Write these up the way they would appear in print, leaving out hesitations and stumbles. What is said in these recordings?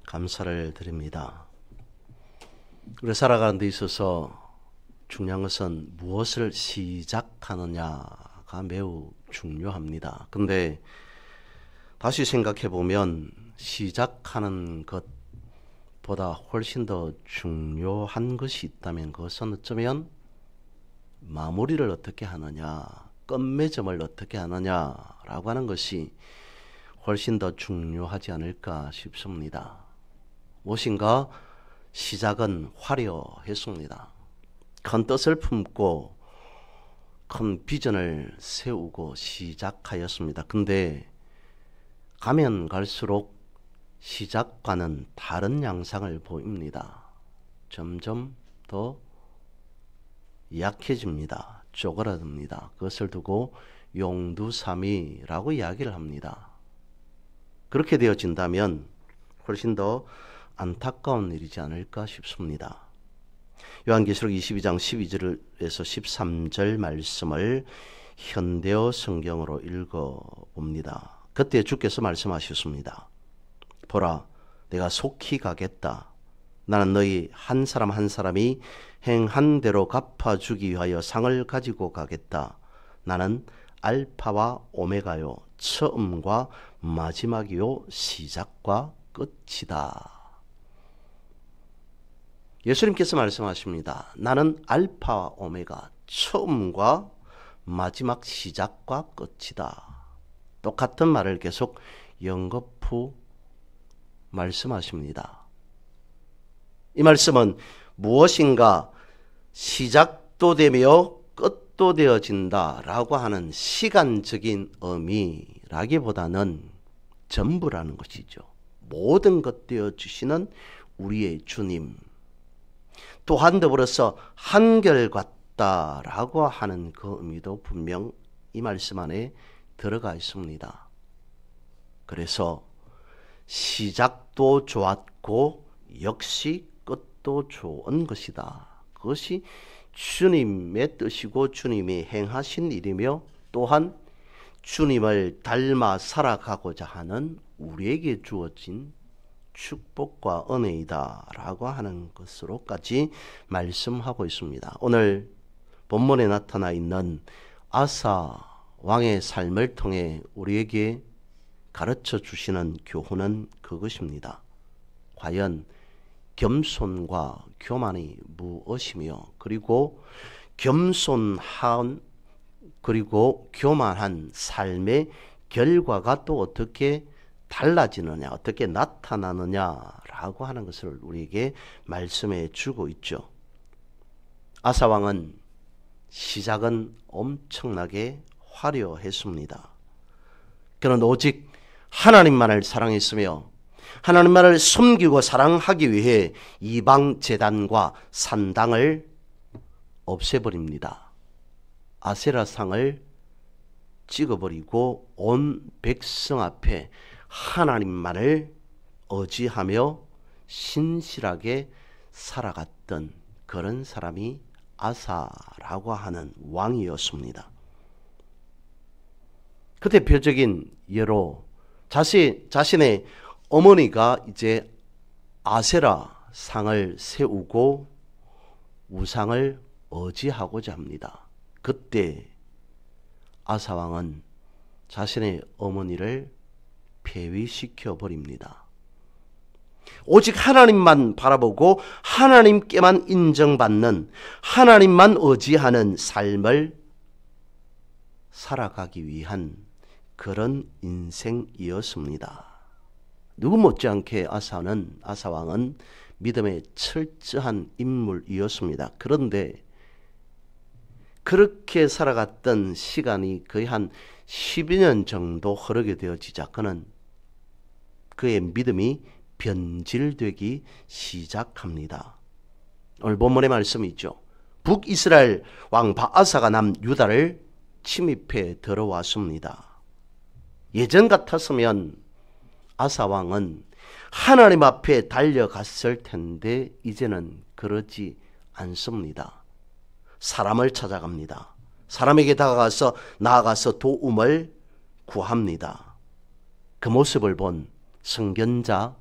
감사를 드립니다. 우리 살아가는 데 있어서 중요한 것은 무엇을 시작하느냐가 매우 중요합니다. 근데 다시 생각해 보면 시작하는 것보다 훨씬 더 중요한 것이 있다면 그것은 어쩌면 마무리를 어떻게 하느냐, 끝맺음을 어떻게 하느냐라고 하는 것이 훨씬 더 중요하지 않을까 싶습니다. 무엇인가 시작은 화려했습니다. 큰 뜻을 품고 큰 비전을 세우고 시작하였습니다. 근데 가면 갈수록 시작과는 다른 양상을 보입니다. 점점 더 약해집니다. 쪼그라듭니다. 그것을 두고 용두사미라고 이야기를 합니다. 그렇게 되어진다면 훨씬 더 안타까운 일이지 않을까 싶습니다. 요한계시록 22장 12절에서 13절 말씀을 현대어 성경으로 읽어봅니다. 그때 주께서 말씀하셨습니다. 보라, 내가 속히 가겠다. 나는 너희 한 사람 한 사람이 행한 대로 갚아주기 위하여 상을 가지고 가겠다. 나는 알파와 오메가요, 처음과 마지막이요, 시작과 끝이다. 예수님께서 말씀하십니다. 나는 알파와 오메가, 처음과 마지막, 시작과 끝이다. 똑같은 말을 계속 연거푸 말씀하십니다. 이 말씀은 무엇인가 시작도 되며 끝도 되어진다라고 하는 시간적인 의미라기보다는 전부라는 것이죠. 모든 것 되어주시는 우리의 주님, 또한 더불어서 한결같다라고 하는 그 의미도 분명 이 말씀 안에 들어가 있습니다. 그래서 시작도 좋았고 역시 끝도 좋은 것이다. 그것이 주님의 뜻이고 주님이 행하신 일이며 또한 주님을 닮아 살아가고자 하는 우리에게 주어진 축복과 은혜이다 라고 하는 것으로까지 말씀하고 있습니다. 오늘 본문에 나타나 있는 아사 왕의 삶을 통해 우리에게 가르쳐 주시는 교훈은 그것입니다. 과연 겸손과 교만이 무엇이며 그리고 겸손한 그리고 교만한 삶의 결과가 또 어떻게 달라지느냐, 어떻게 나타나느냐라고 하는 것을 우리에게 말씀해 주고 있죠. 아사왕은 시작은 엄청나게 화려했습니다. 그는 오직 하나님만을 사랑했으며 하나님만을 섬기고 사랑하기 위해 이방 제단과 산당을 없애버립니다. 아세라상을 찍어버리고 온 백성 앞에 하나님만을 의지하며 신실하게 살아갔던 그런 사람이 아사라고 하는 왕이었습니다. 그 대표적인 예로 자신의 어머니가 이제 아세라 상을 세우고 우상을 의지하고자 합니다. 그때 아사왕은 자신의 어머니를 폐위시켜 버립니다. 오직 하나님만 바라보고 하나님께만 인정받는, 하나님만 의지하는 삶을 살아가기 위한 그런 인생이었습니다. 누구 못지않게 아사왕은 믿음의 철저한 인물이었습니다. 그런데 그렇게 살아갔던 시간이 거의 한 12년 정도 흐르게 되어지자 그는 그의 믿음이 변질되기 시작합니다. 오늘 본문의 말씀이 있죠. 북이스라엘 왕 바아사가 남유다를 침입해 들어왔습니다. 예전 같았으면 아사 왕은 하나님 앞에 달려갔을 텐데 이제는 그러지 않습니다. 사람을 찾아갑니다. 사람에게 나아가서 도움을 구합니다. 그 모습을 본 선견자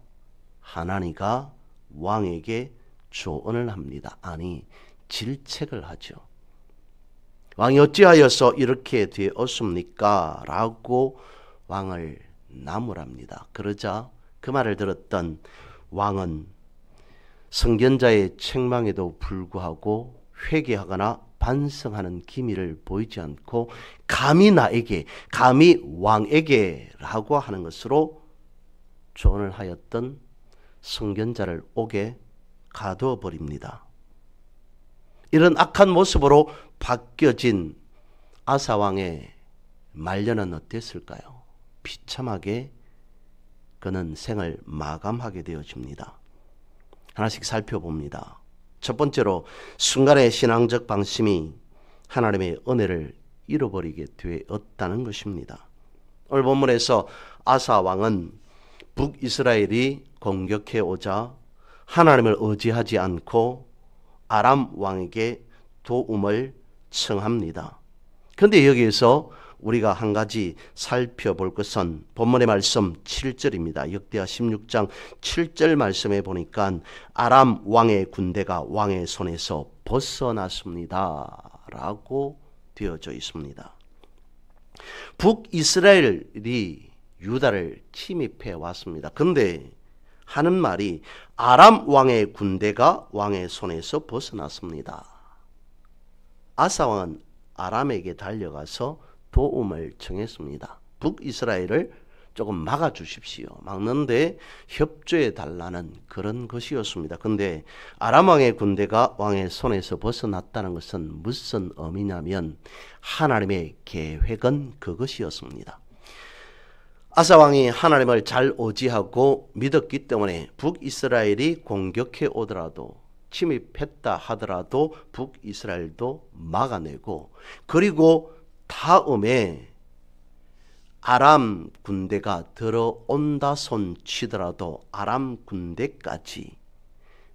하나니가 왕에게 조언을 합니다. 아니, 질책을 하죠. 왕이 어찌하여서 이렇게 되었습니까? 라고 왕을 나무랍니다. 그러자 그 말을 들었던 왕은 선견자의 책망에도 불구하고 회개하거나 반성하는 기미를 보이지 않고 감히 나에게, 감히 왕에게 라고 하는 것으로 조언을 하였던 선견자를 옥에 가두어 버립니다. 이런 악한 모습으로 바뀌어진 아사 왕의 말년은 어땠을까요? 비참하게 그는 생을 마감하게 되어집니다. 하나씩 살펴봅니다. 첫 번째로 순간의 신앙적 방심이 하나님의 은혜를 잃어버리게 되었다는 것입니다. 오늘 본문에서 아사 왕은 북이스라엘이 공격해 오자 하나님을 의지하지 않고 아람 왕에게 도움을 청합니다. 그런데 여기에서 우리가 한 가지 살펴볼 것은 본문의 말씀 7절입니다. 역대하 16장 7절 말씀에 보니까 아람 왕의 군대가 왕의 손에서 벗어났습니다 라고 되어져 있습니다. 북이스라엘이 유다를 침입해 왔습니다. 그런데 하는 말이 아람 왕의 군대가 왕의 손에서 벗어났습니다. 아사 왕은 아람에게 달려가서 도움을 청했습니다. 북이스라엘을 조금 막아주십시오. 막는데 협조해 달라는 그런 것이었습니다. 그런데 아람 왕의 군대가 왕의 손에서 벗어났다는 것은 무슨 의미냐면 하나님의 계획은 그것이었습니다. 아사 왕이 하나님을 잘 의지하고 믿었기 때문에 북이스라엘이 공격해 오더라도 침입했다 하더라도 북이스라엘도 막아내고 그리고 다음에 아람 군대가 들어온다 손 치더라도 아람 군대까지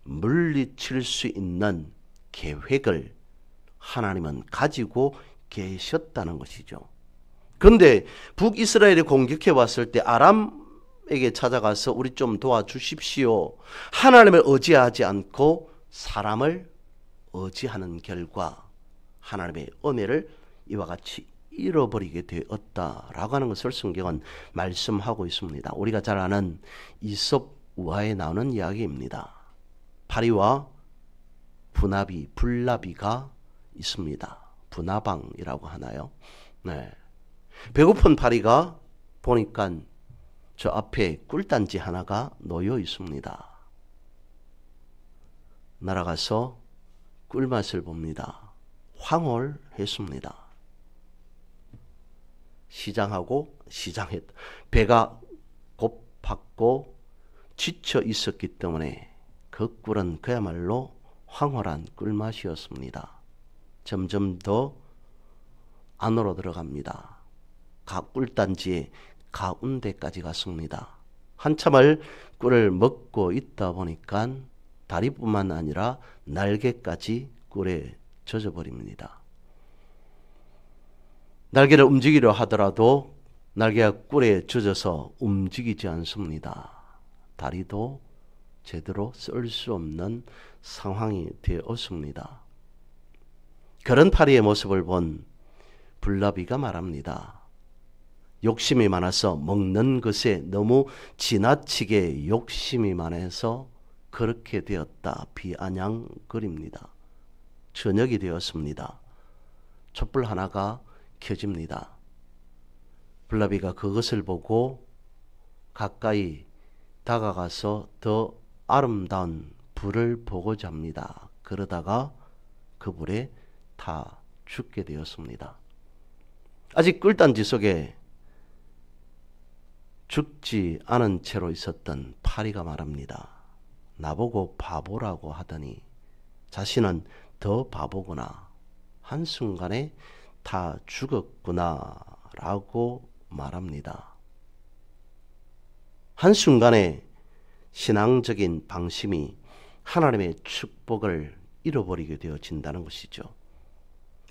물리칠 수 있는 계획을 하나님은 가지고 계셨다는 것이죠. 그런데 북이스라엘이 공격해 왔을 때 아람에게 찾아가서 우리 좀 도와주십시오. 하나님을 의지하지 않고 사람을 의지하는 결과 하나님의 은혜를 이와 같이 잃어버리게 되었다라고 하는 것을 성경은 말씀하고 있습니다. 우리가 잘 아는 이솝 우화에 나오는 이야기입니다. 파리와 분나비, 불나비가 있습니다. 분나방이라고 하나요? 네. 배고픈 파리가 보니까 저 앞에 꿀단지 하나가 놓여 있습니다. 날아가서 꿀맛을 봅니다. 황홀했습니다. 시장했다. 배가 고팠고 지쳐 있었기 때문에 그 꿀은 그야말로 황홀한 꿀맛이었습니다. 점점 더 안으로 들어갑니다. 꿀단지의 가운데까지 갔습니다. 한참을 꿀을 먹고 있다 보니까 다리뿐만 아니라 날개까지 꿀에 젖어버립니다. 날개를 움직이려 하더라도 날개가 꿀에 젖어서 움직이지 않습니다. 다리도 제대로 쓸 수 없는 상황이 되었습니다. 그런 파리의 모습을 본 불나비가 말합니다. 욕심이 많아서 먹는 것에 너무 지나치게 욕심이 많아서 그렇게 되었다. 비아냥거립니다. 저녁이 되었습니다. 촛불 하나가 켜집니다. 불나비가 그것을 보고 가까이 다가가서 더 아름다운 불을 보고자 합니다. 그러다가 그 불에 타 죽게 되었습니다. 아직 꿀단지 속에 죽지 않은 채로 있었던 파리가 말합니다. 나보고 바보라고 하더니 자신은 더 바보구나. 한순간에 다 죽었구나 라고 말합니다. 한순간에 신앙적인 방심이 하나님의 축복을 잃어버리게 되어진다는 것이죠.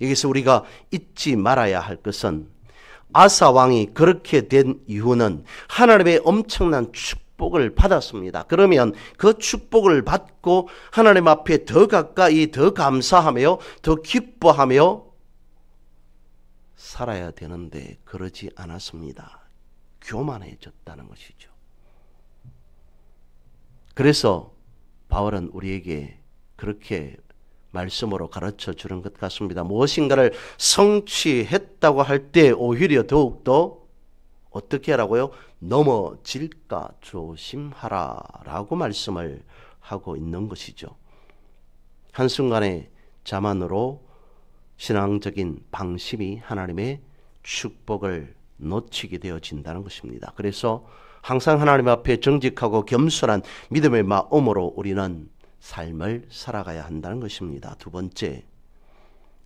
여기서 우리가 잊지 말아야 할 것은 아사 왕이 그렇게 된 이유는 하나님의 엄청난 축복 축복을 받았습니다. 그러면 그 축복을 받고 하나님 앞에 더 가까이 더 감사하며 더 기뻐하며 살아야 되는데 그러지 않았습니다. 교만해졌다는 것이죠. 그래서 바울은 우리에게 그렇게 말씀으로 가르쳐 주는 것 같습니다. 무엇인가를 성취했다고 할 때 오히려 더욱더 어떻게 하라고요? 넘어질까 조심하라 라고 말씀을 하고 있는 것이죠. 한순간의 자만으로 신앙적인 방심이 하나님의 축복을 놓치게 되어진다는 것입니다. 그래서 항상 하나님 앞에 정직하고 겸손한 믿음의 마음으로 우리는 삶을 살아가야 한다는 것입니다. 두 번째,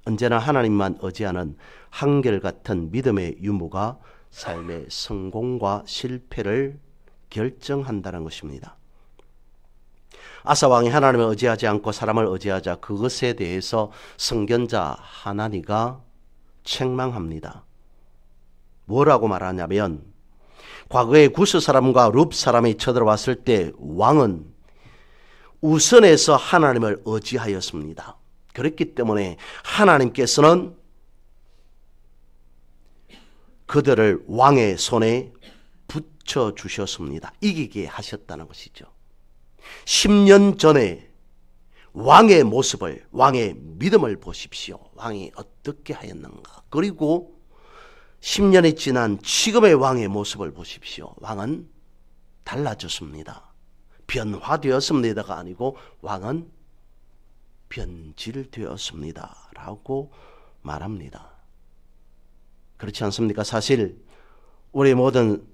언제나 하나님만 의지하는 한결같은 믿음의 유무가 삶의 성공과 실패를 결정한다는 것입니다. 아사 왕이 하나님을 의지하지 않고 사람을 의지하자 그것에 대해서 선견자 하나니가 책망합니다. 뭐라고 말하냐면 과거에 구스 사람과 룹 사람이 쳐들어왔을 때 왕은 우선에서 하나님을 의지하였습니다. 그렇기 때문에 하나님께서는 그들을 왕의 손에 붙여주셨습니다. 이기게 하셨다는 것이죠. 10년 전에 왕의 모습을, 왕의 믿음을 보십시오. 왕이 어떻게 하였는가. 그리고 10년이 지난 지금의 왕의 모습을 보십시오. 왕은 달라졌습니다. 변화되었습니다가 아니고 왕은 변질되었습니다 라고 말합니다. 그렇지 않습니까? 사실 우리 모든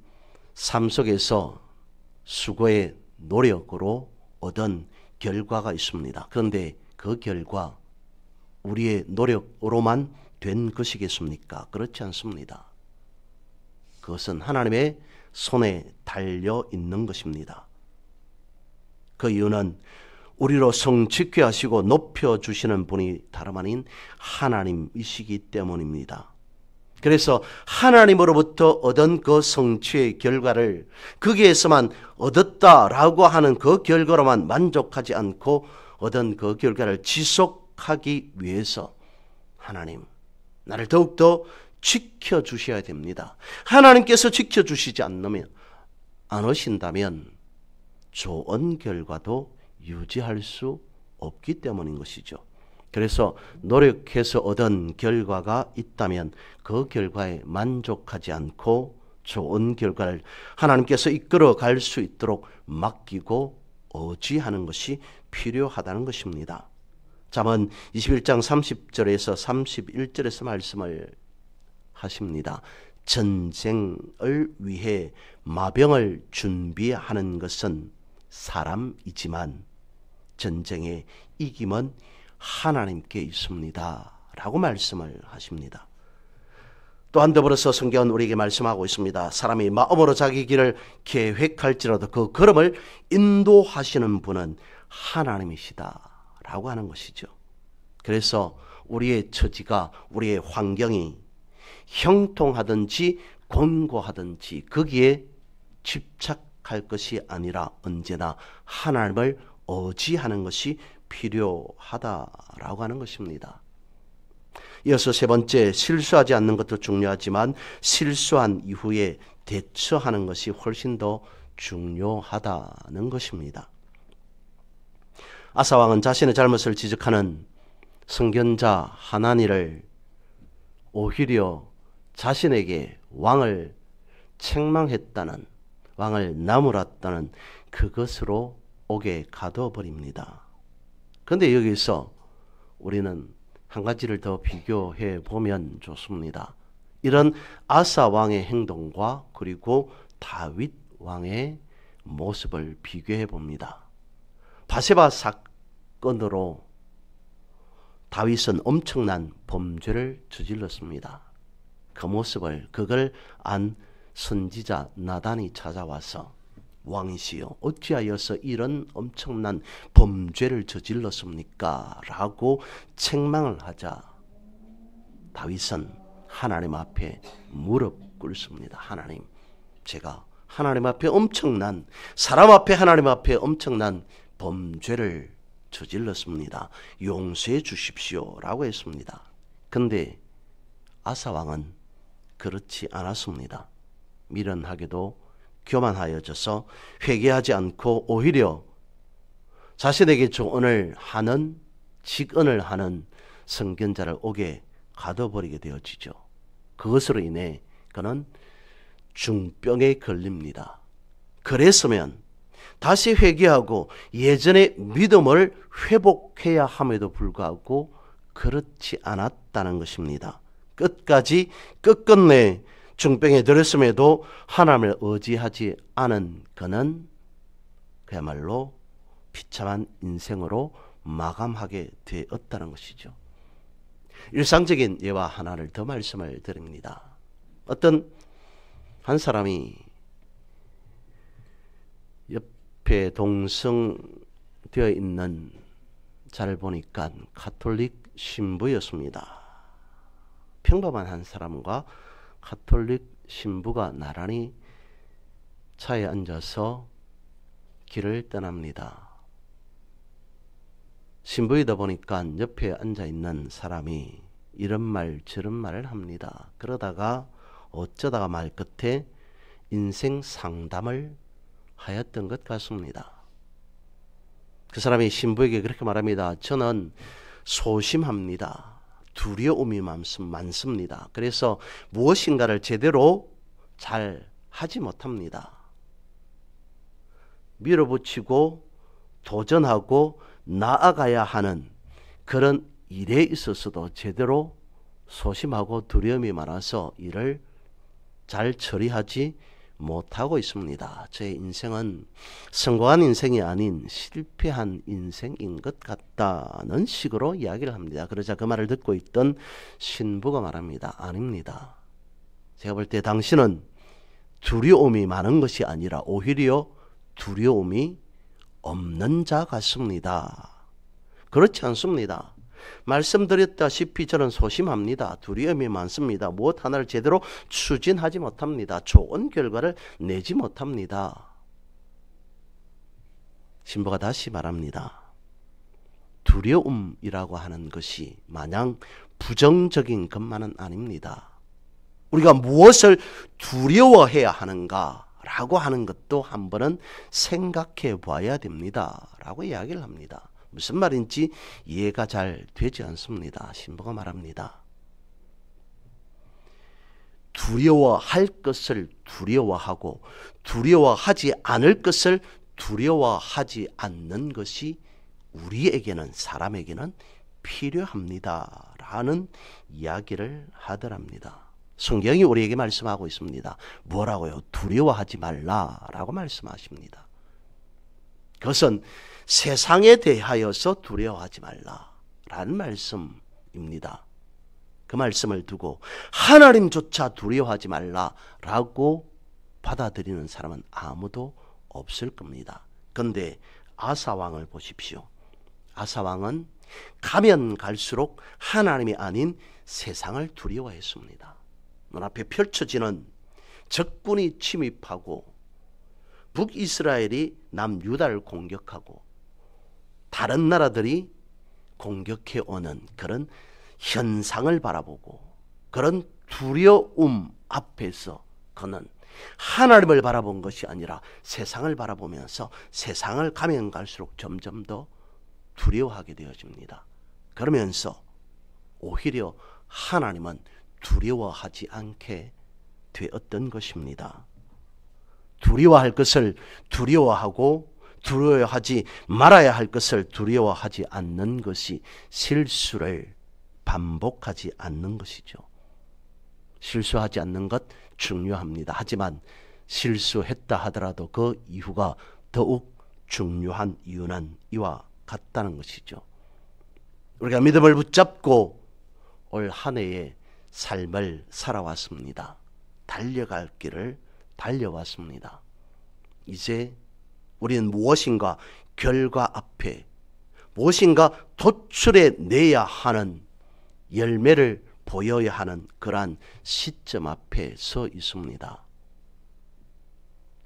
삶 속에서 수고의 노력으로 얻은 결과가 있습니다. 그런데 그 결과 우리의 노력으로만 된 것이겠습니까? 그렇지 않습니다. 그것은 하나님의 손에 달려 있는 것입니다. 그 이유는 우리로 성취케 하시고 높여주시는 분이 다름 아닌 하나님이시기 때문입니다. 그래서 하나님으로부터 얻은 그 성취의 결과를 거기에서만 얻었다라고 하는 그 결과로만 만족하지 않고 얻은 그 결과를 지속하기 위해서 하나님, 나를 더욱더 지켜주셔야 됩니다. 하나님께서 지켜주시지 않으신다면 좋은 결과도 유지할 수 없기 때문인 것이죠. 그래서 노력해서 얻은 결과가 있다면 그 결과에 만족하지 않고 좋은 결과를 하나님께서 이끌어 갈 수 있도록 맡기고 의지하는 것이 필요하다는 것입니다. 잠언 21장 30절에서 31절에서 말씀을 하십니다. 전쟁을 위해 마병을 준비하는 것은 사람이지만 전쟁의 이김은 하나님께 있습니다 라고 말씀을 하십니다. 또한 더불어서 성경은 우리에게 말씀하고 있습니다. 사람이 마음으로 자기 길을 계획할지라도 그 걸음을 인도하시는 분은 하나님이시다 라고 하는 것이죠. 그래서 우리의 처지가, 우리의 환경이 형통하든지 곤고하든지 거기에 집착할 것이 아니라 언제나 하나님을 의지하는 것이 필요하다라고 하는 것입니다. 이어서 세 번째, 실수하지 않는 것도 중요하지만 실수한 이후에 대처하는 것이 훨씬 더 중요하다는 것입니다. 아사 왕은 자신의 잘못을 지적하는 선견자 하나니를 오히려 자신에게 왕을 책망했다는, 왕을 나무랐다는 그것으로 옥에 가둬버립니다. 그런데 여기서 우리는 한 가지를 더 비교해 보면 좋습니다. 이런 아사 왕의 행동과 그리고 다윗 왕의 모습을 비교해 봅니다. 바세바 사건으로 다윗은 엄청난 범죄를 저질렀습니다. 그 모습을, 그걸 안 선지자 나단이 찾아와서 왕이시여 어찌하여서 이런 엄청난 범죄를 저질렀습니까? 라고 책망을 하자 다윗은 하나님 앞에 무릎 꿇습니다. 하나님, 제가 하나님 앞에 엄청난, 사람 앞에 하나님 앞에 엄청난 범죄를 저질렀습니다. 용서해 주십시오라고 했습니다. 근데 아사 왕은 그렇지 않았습니다. 미련하게도 교만하여져서 회개하지 않고 오히려 자신에게 조언을 하는, 직언을 하는 선견자를 옥에 가둬버리게 되어지죠. 그것으로 인해 그는 중병에 걸립니다. 그랬으면 다시 회개하고 예전의 믿음을 회복해야 함에도 불구하고 그렇지 않았다는 것입니다. 끝까지 끝끝내 중병에 들었음에도 하나님을 의지하지 않은 그는 그야말로 비참한 인생으로 마감하게 되었다는 것이죠. 일상적인 예화 하나를 더 말씀을 드립니다. 어떤 한 사람이 옆에 동성되어 있는 자를 보니까 가톨릭 신부였습니다. 평범한 한 사람과 가톨릭 신부가 나란히 차에 앉아서 길을 떠납니다. 신부이다 보니까 옆에 앉아있는 사람이 이런 말 저런 말을 합니다. 그러다가 어쩌다가 말 끝에 인생 상담을 하였던 것 같습니다. 그 사람이 신부에게 그렇게 말합니다. 저는 소심합니다. 두려움이 많습니다. 그래서 무엇인가를 제대로 잘 하지 못합니다. 밀어붙이고 도전하고 나아가야 하는 그런 일에 있어서도 제대로 소심하고 두려움이 많아서 일을 잘 처리하지 못하고 있습니다. 제 인생은 성공한 인생이 아닌 실패한 인생인 것 같다는 식으로 이야기를 합니다. 그러자 그 말을 듣고 있던 신부가 말합니다. 아닙니다. 제가 볼 때 당신은 두려움이 많은 것이 아니라 오히려 두려움이 없는 자 같습니다. 그렇지 않습니다. 말씀드렸다시피 저는 소심합니다. 두려움이 많습니다. 무엇 하나를 제대로 추진하지 못합니다. 좋은 결과를 내지 못합니다. 신부가 다시 말합니다. 두려움이라고 하는 것이 마냥 부정적인 것만은 아닙니다. 우리가 무엇을 두려워해야 하는가 라고 하는 것도 한 번은 생각해 봐야 됩니다. 라고 이야기를 합니다. 무슨 말인지 이해가 잘 되지 않습니다. 신부가 말합니다. 두려워할 것을 두려워하고 두려워하지 않을 것을 두려워하지 않는 것이 우리에게는, 사람에게는 필요합니다. 라는 이야기를 하더랍니다. 성경이 우리에게 말씀하고 있습니다. 뭐라고요? 두려워하지 말라라고 말씀하십니다. 그것은 세상에 대하여서 두려워하지 말라라는 말씀입니다. 그 말씀을 두고 하나님조차 두려워하지 말라라고 받아들이는 사람은 아무도 없을 겁니다. 그런데 아사왕을 보십시오. 아사왕은 가면 갈수록 하나님이 아닌 세상을 두려워했습니다. 눈앞에 펼쳐지는 적군이 침입하고 북이스라엘이 남유다를 공격하고 다른 나라들이 공격해 오는 그런 현상을 바라보고 그런 두려움 앞에서 그는 하나님을 바라본 것이 아니라 세상을 바라보면서 세상을 가면 갈수록 점점 더 두려워하게 되어집니다. 그러면서 오히려 하나님은 두려워하지 않게 되었던 것입니다. 두려워할 것을 두려워하고 두려워하지 말아야 할 것을 두려워하지 않는 것이 실수를 반복하지 않는 것이죠. 실수하지 않는 것 중요합니다. 하지만 실수했다 하더라도 그 이유가 더욱 중요한 이유는 이와 같다는 것이죠. 우리가 믿음을 붙잡고 올 한 해의 삶을 살아왔습니다. 달려갈 길을 달려왔습니다. 이제 우리는 무엇인가 결과 앞에 무엇인가 도출해 내야 하는 열매를 보여야 하는 그러한 시점 앞에 서 있습니다.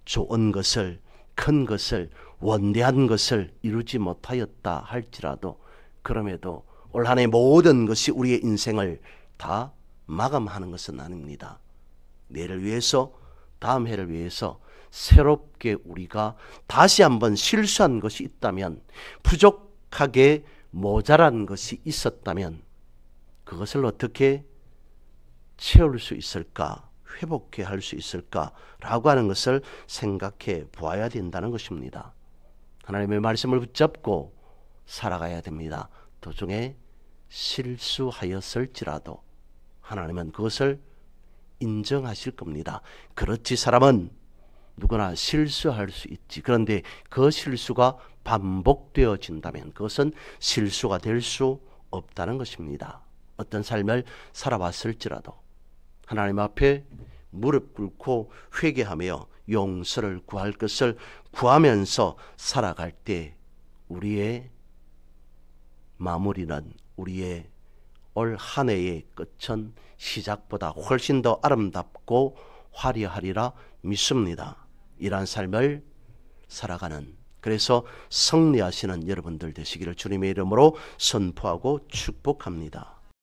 좋은 것을, 큰 것을, 원대한 것을 이루지 못하였다 할지라도 그럼에도 올 한 해 모든 것이 우리의 인생을 다 마감하는 것은 아닙니다. 내일을 위해서, 다음 해를 위해서 새롭게 우리가 다시 한번 실수한 것이 있다면, 부족하게 모자란 것이 있었다면 그것을 어떻게 채울 수 있을까, 회복해 할 수 있을까라고 하는 것을 생각해 보아야 된다는 것입니다. 하나님의 말씀을 붙잡고 살아가야 됩니다. 도중에 실수하였을지라도 하나님은 그것을 인정하실 겁니다. 그렇지, 사람은 누구나 실수할 수 있지. 그런데 그 실수가 반복되어진다면 그것은 실수가 될 수 없다는 것입니다. 어떤 삶을 살아왔을지라도 하나님 앞에 무릎 꿇고 회개하며 용서를 구할 것을 구하면서 살아갈 때 우리의 마무리는, 우리의 올 한 해의 끝은 시작보다 훨씬 더 아름답고 화려하리라 믿습니다. 이러한 삶을 살아가는, 그래서 승리하시는 여러분들 되시기를 주님의 이름으로 선포하고 축복합니다.